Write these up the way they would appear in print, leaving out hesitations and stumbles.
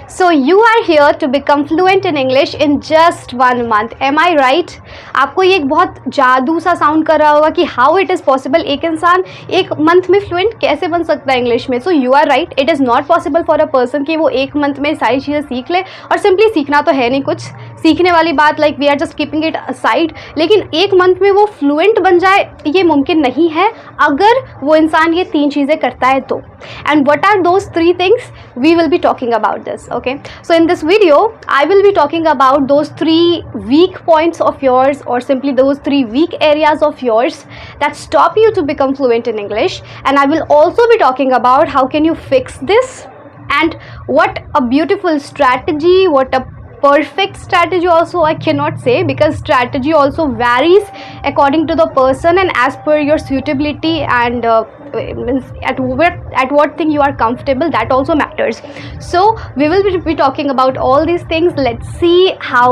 So you are here to become fluent in English in just 1 month. Am I right? आपको ये एक बहुत जादू सा साउंड कर रहा होगा कि हाउ इट इज़ पॉसिबल, एक इंसान एक मंथ में फ्लुएंट कैसे बन सकता है इंग्लिश में. So you are right, it is not possible for a person कि वो एक मंथ में सारी चीज़ें सीख ले. और सिंपली सीखना तो है नहीं कुछ सीखने वाली बात, like we are just keeping it aside. लेकिन एक मंथ में वो फ्लुएंट बन जाए ये मुमकिन नहीं है अगर वो इंसान ये 3 चीज़ें करता है तो. And what are those 3 things? We will be talking about this. Okay, so in this video I will be talking about those 3 weak points of yours, or simply those 3 weak areas of yours that stop you to become fluent in English. And I will also be talking about how can you fix this, and what a beautiful strategy, what a perfect strategy also I cannot say, because strategy also varies according to the person and as per your suitability and at what thing you are comfortable, that also matters. So we will be talking about all these things. Let's see how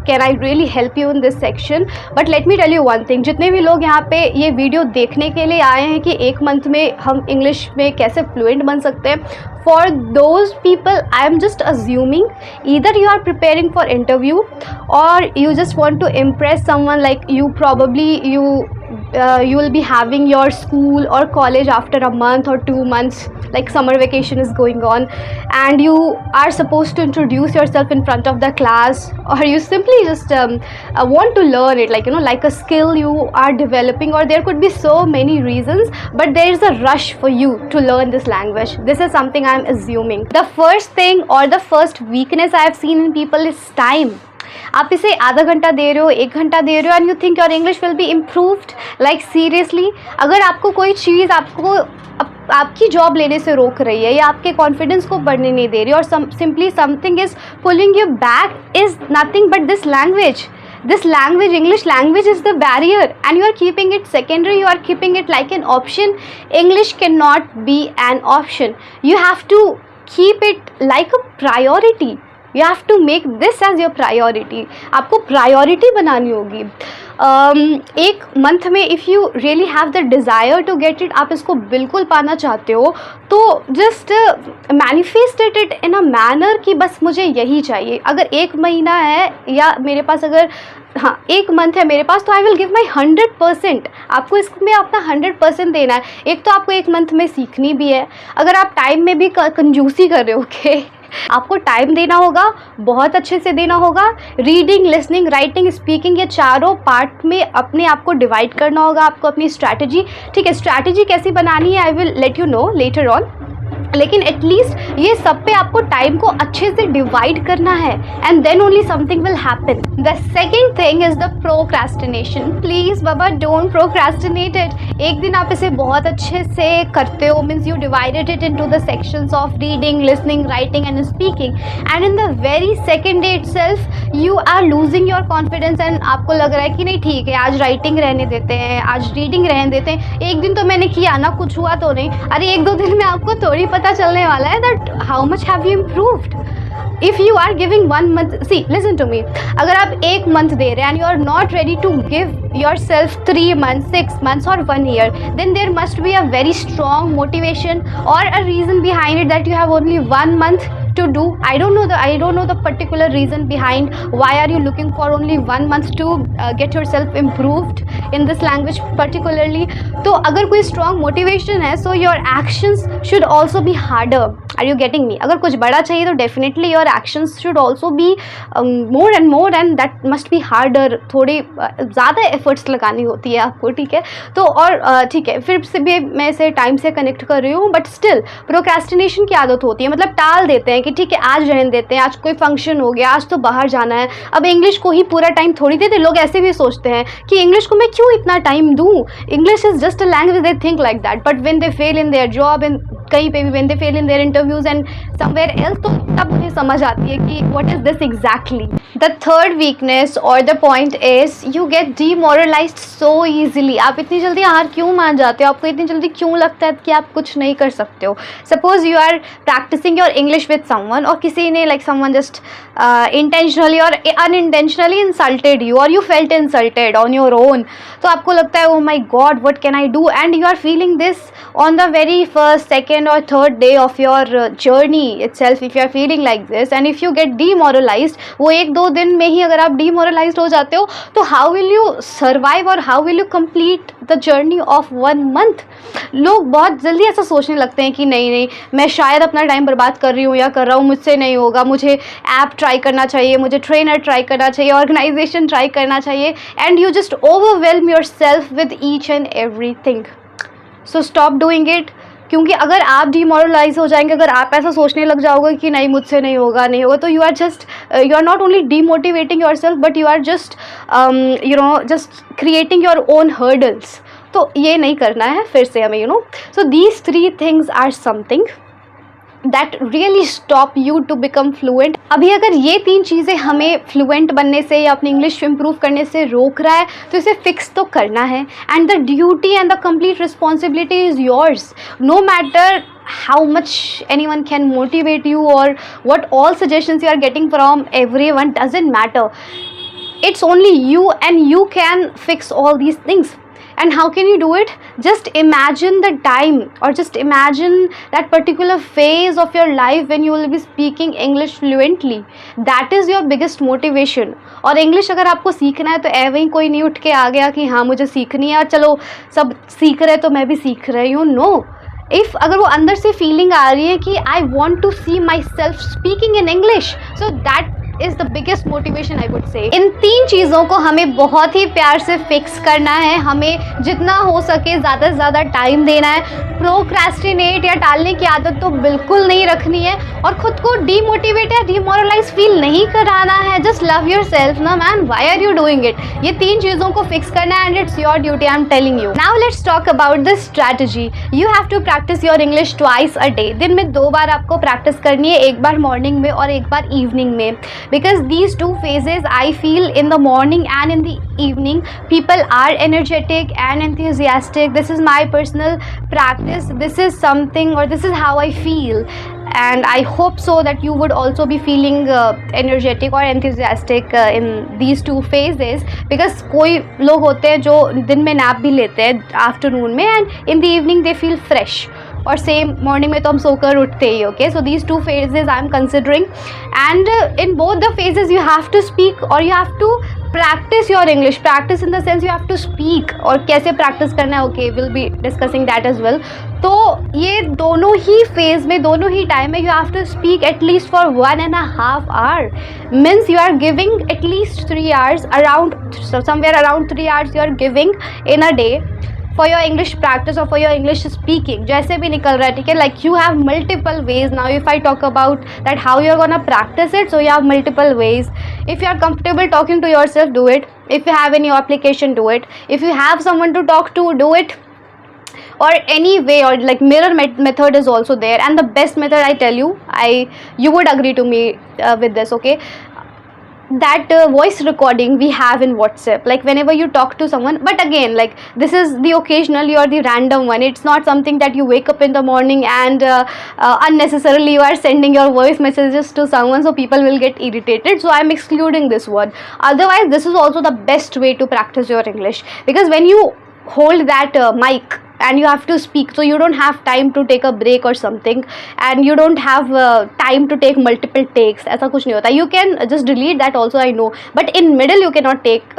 can I really help you in this section. But let me tell you one thing, जितने भी लोग यहाँ पे ये video देखने के लिए आए हैं कि एक मंथ में हम इंग्लिश में कैसे फ्लुएंट बन सकते हैं, for those people I am just assuming either you are preparing for interview or you just want to impress someone, like you will be having your school or college after a month or 2 months, like summer vacation is going on, and you are supposed to introduce yourself in front of the class, or you simply just want to learn it, like like a skill you are developing, or there could be so many reasons, but there is a rush for you to learn this language. This is something I am assuming. The first thing or the first weakness I have seen in people is time. आप इसे आधा घंटा दे रहे हो, 1 घंटा दे रहे हो, and you think your English will be improved. Like seriously, अगर आपको कोई चीज़ आपको आपकी जॉब लेने से रोक रही है या आपके कॉन्फिडेंस को बढ़ने नहीं दे रही, और simply something is pulling you back, is nothing but this language. This language, English language, is the barrier, and you are keeping it secondary, you are keeping it like an option. English cannot be an option. You have to keep it like a priority. You have to make this as your priority. आपको priority बनानी होगी. एक month में if you really have the desire to get it, आप इसको बिल्कुल पाना चाहते हो, तो just manifest it in a manner कि बस मुझे यही चाहिए. अगर 1 महीना है या मेरे पास, अगर 1 मंथ है मेरे पास, तो आई विल गिव माई 100%. आपको इसमें अपना 100% देना है. एक तो आपको 1 मंथ में सीखनी भी है. अगर आप टाइम में भी कंजूसी कर रहे हो, ओके, आपको टाइम देना होगा, बहुत अच्छे से देना होगा. रीडिंग, लिसनिंग, राइटिंग, स्पीकिंग, ये चारों पार्ट में अपने आप को डिवाइड करना होगा. आपको अपनी स्ट्रैटेजी, ठीक है, स्ट्रैटेजी कैसी बनानी है I will let you know later on, लेकिन एटलीस्ट ये सब पे आपको टाइम को अच्छे से डिवाइड करना है, and then only something will happen. The second thing is the procrastination. Please बाबा, डोंट प्रोक्रेस्टिनेट इट. एक दिन आप इसे बहुत अच्छे से करते हो, means you divided it into the sections of reading, listening, writing and speaking, and in the very second day itself you are losing your confidence, and आपको लग रहा है कि नहीं ठीक है, आज राइटिंग रहने देते हैं, आज रीडिंग रहने देते हैं, एक दिन तो मैंने किया ना, कुछ हुआ तो नहीं. अरे 1-2 दिन में आपको थोड़ी पता चलने वाला है that how much have you improved. If you are giving 1 month, see listen to me, अगर आप 1 मंथ दे रहे हैं and you are not ready to give yourself 3 months, 6 months or 1 year, then there must be a very strong motivation or a reason behind it that you have only 1 month to do. I don't know the particular reason behind why are you looking for only 1 month to get yourself improved in this language particularly. तो अगर कोई strong motivation है, so your actions should also be harder. Are you getting me? अगर कुछ बड़ा चाहिए तो definitely your actions should also be more and more, and that must be harder. थोड़ी ज़्यादा efforts लगानी होती है आपको, ठीक है. तो और ठीक है, फिर से भी मैं इसे टाइम से कनेक्ट कर रही हूँ, बट स्टिल प्रोक्रेस्टिनेशन की आदत होती है, मतलब टाल देते हैं कि ठीक है आज रहने देते हैं, आज कोई फंक्शन हो गया, आज तो बाहर जाना है, अब इंग्लिश को ही पूरा टाइम थोड़ी देते. लोग ऐसे भी सोचते हैं कि इंग्लिश को मैं क्यों इतना टाइम दूँ, English is just a language, they think like that. But when they fail in their job, and कहीं पे भी when they fail in their interviews and somewhere else, तो तब उन्हें समझ आती है कि what is this exactly. The third weakness और the point is you get demoralised so easily. आप इतनी जल्दी हार क्यों मान जाते हो, आपको इतनी जल्दी क्यों लगता है कि आप कुछ नहीं कर सकते हो. Suppose you are practicing your English with someone, और किसी ने like someone just intentionally or unintentionally insulted you, or you felt insulted on your own, तो आपको लगता है oh my God what can I do, and you are feeling this on the very first, second और third day of your journey itself. If you are feeling like this and if you get demoralized, वो 1-2 दिन में ही अगर आप demoralized हो जाते हो, तो how will you survive और how will you complete the journey of 1 month? लोग बहुत जल्दी ऐसा सोचने लगते हैं कि नहीं नहीं, मैं शायद अपना टाइम बर्बाद कर रही हूँ या कर रहा हूँ, मुझसे नहीं होगा, मुझे ऐप ट्राई करना चाहिए, मुझे ट्रेनर ट्राई करना चाहिए, ऑर्गेनाइजेशन ट्राई करना चाहिए, and you just overwhelm your self with each and every thing. So stop doing it. क्योंकि अगर आप डिमोरलाइज हो जाएंगे, अगर आप ऐसा सोचने लग जाओगे कि नहीं मुझसे नहीं होगा नहीं होगा, तो you are not only demotivating yourself but you are just just creating your own hurdles. तो ये नहीं करना है फिर से हमें, so these 3 things are something that really stop you to become fluent. अभी अगर ये 3 चीज़ें हमें फ्लुएंट बनने से या अपनी इंग्लिश इम्प्रूव करने से रोक रहा है, तो इसे फिक्स तो करना है. And the duty and the complete responsibility is yours. No matter how much anyone can motivate you or what all suggestions you are getting from everyone, doesn't matter. It's only you and you can fix all these things. And how can you do it? Just imagine the time or just imagine that particular phase of your life when you will be speaking English fluently. That is your biggest motivation. और English अगर आपको सीखना है तो ऐसे ही कोई नहीं उठ के आ गया कि हाँ मुझे सीखनी है और चलो सब सीख रहे तो मैं भी सीख रही हूँ. नो. इफ़ अगर वो अंदर से फीलिंग आ रही है कि I want to see myself speaking in English, so that is the biggest motivation I would say. In 3 चीज़ों को हमें बहुत ही प्यार से फिक्स करना है. हमें जितना हो सके ज़्यादा से ज़्यादा टाइम देना है. प्रोक्रेस्टिनेट या टालने की आदत तो बिल्कुल नहीं रखनी है और ख़ुद को डीमोटिवेट या डीमोरलाइज फील नहीं कराना है. जस्ट लव योर सेल्फ ना man, why are you doing it. ये 3 चीज़ों को फिक्स करना है and it's your duty, I am telling you. Now let's talk about this strategy. You have to practice your English twice a day. दिन में 2 बार आपको practice करनी है, एक बार मॉर्निंग में और एक बार इवनिंग में. Because these 2 phases I feel in the morning and in the evening people are energetic and enthusiastic. This is my personal practice. This is something or this is how I feel, and I hope so that you would also be feeling energetic or enthusiastic in these 2 phases. Because कोई लोग होते हैं जो दिन में nap भी लेते हैं आफ्टरनून में and in the evening they feel fresh. और सेम मॉर्निंग में तो हम सोकर उठते ही. Okay, so these 2 phases I am considering and in both the phases you have to speak or you have to practice your English. Practice in the sense you have to speak. और कैसे practice करना है, okay will be discussing that as well. तो ये दोनों ही phase में, दोनों ही टाइम में you have to speak at least for 1.5 hour. Means you are giving at least 3 hours, around somewhere around 3 hours you are giving in a day for your English practice or for your English speaking. जैसे भी निकल रहा है, ठीक है. Like you have multiple ways. Now if I talk about that how you're gonna practice it, so you have multiple ways. If you are comfortable talking to yourself, do it. If you have any application, do it. If you have someone to talk to, do it. Or any way, or like mirror method is also there, and the best method I tell you, you would agree to me with this, okay. That voice recording we have in WhatsApp, like whenever you talk to someone, but again like this is the occasional or the random one. It's not something that you wake up in the morning and unnecessarily you are sending your voice messages to someone, so people will get irritated. So I'm excluding this one. Otherwise this is also the best way to practice your English, because when you hold that mic and you have to speak, so you don't have time to take a break or something, and you don't have time to take multiple takes. ऐसा कुछ नहीं होता. You can just delete that also, I know, but in middle you cannot take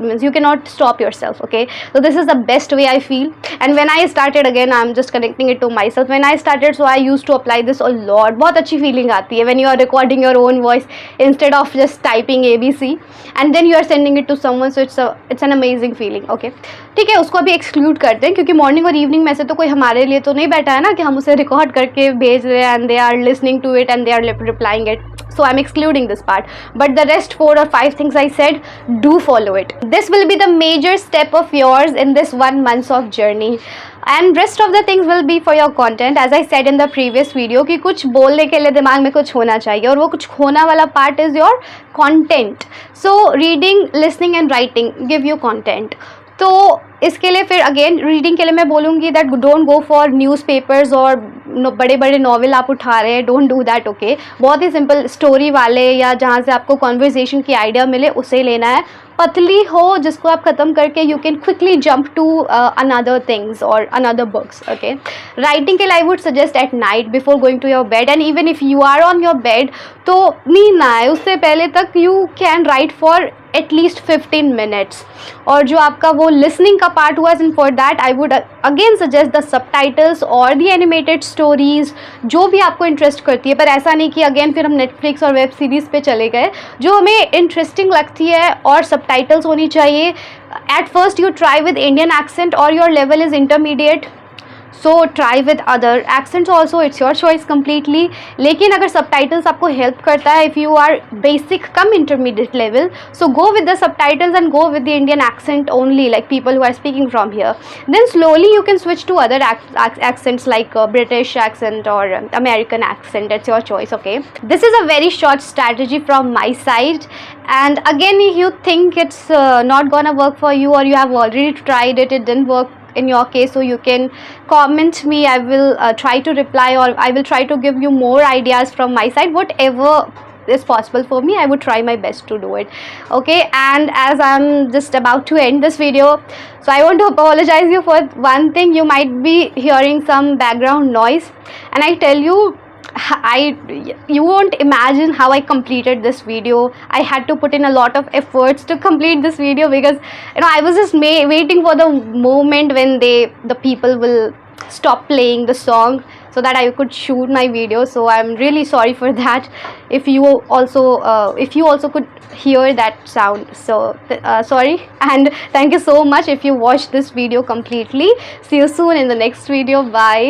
means you cannot stop yourself. Okay, so this is the best way I feel. And when I started, again I'm just connecting it to myself, when I started, so I used to apply this a lot. बहुत अच्छी feeling आती है when you are recording your own voice instead of just typing ABC and then you are sending it to someone, so it's an amazing feeling. Okay, ठीक है, उसको अभी exclude करते हैं क्योंकि मॉर्निंग और इवनिंग में से तो कोई हमारे लिए तो नहीं बैठा है ना कि हम उसे रिकॉर्ड करके भेज रहे हैं and they are listening to it and they are replying it. So I'm excluding this part, but the rest 4 or 5 things I said, do follow it. This will be the major step of yours in this 1 month of journey, and rest of the things will be for your content. As I said in the previous video कि कुछ बोलने के लिए दिमाग में कुछ होना चाहिए, और वो कुछ होना वाला part is your content. So reading, listening and writing give you content. तो इसके लिए फिर अगेन रीडिंग के लिए मैं बोलूँगी that don't go for newspapers और बड़े बड़े नॉवल आप उठा रहे हैं, डोंट डू दैट. ओके, बहुत ही सिंपल स्टोरी वाले या जहाँ से आपको कॉन्वर्जेशन की आइडिया मिले उसे लेना है. पतली हो जिसको आप ख़त्म करके you can quickly jump to another things और अनदर बुक्स. ओके, राइटिंग के लिए I would suggest at night before going to your bed, and even if you are on your bed तो नींद ना आए उससे पहले तक you can write for at least 15 minutes. और जो आपका वो लिसनिंग का पार्ट हुआ, and for that I would again suggest the subtitles और दी एनिमेटेड स्टोरीज़, जो भी आपको इंटरेस्ट करती है. पर ऐसा नहीं कि अगेन फिर हम नेटफ्लिक्स और वेब सीरीज़ पे चले गए. जो हमें इंटरेस्टिंग लगती है और सबटाइटल्स होनी चाहिए. At first you try with Indian accent और your level is intermediate, so try with other accents also, it's your choice completely. लेकिन अगर सबटाइटल्स आपको हेल्प करता है, if you are basic come intermediate level, so go with the subtitles and go with the Indian accent only, like people who are speaking from here. Then slowly you can switch to other accents like British accent or American accent. It's your choice. Okay, this is a very short strategy from my side, and again if you think it's not gonna work for you or you have already tried it, it didn't work in your case, so you can comment me. I will try to reply, or I will try to give you more ideas from my side. Whatever is possible for me, I would try my best to do it. Okay, and as I'm just about to end this video, so I want to apologize you for one thing. You might be hearing some background noise, and I tell you, you won't imagine how I completed this video. I had to put in a lot of efforts to complete this video because I was just waiting for the moment when the people will stop playing the song so that I could shoot my video. So I'm really sorry for that. If you also could hear that sound, so sorry, and thank you so much if you watched this video completely. See you soon in the next video. Bye.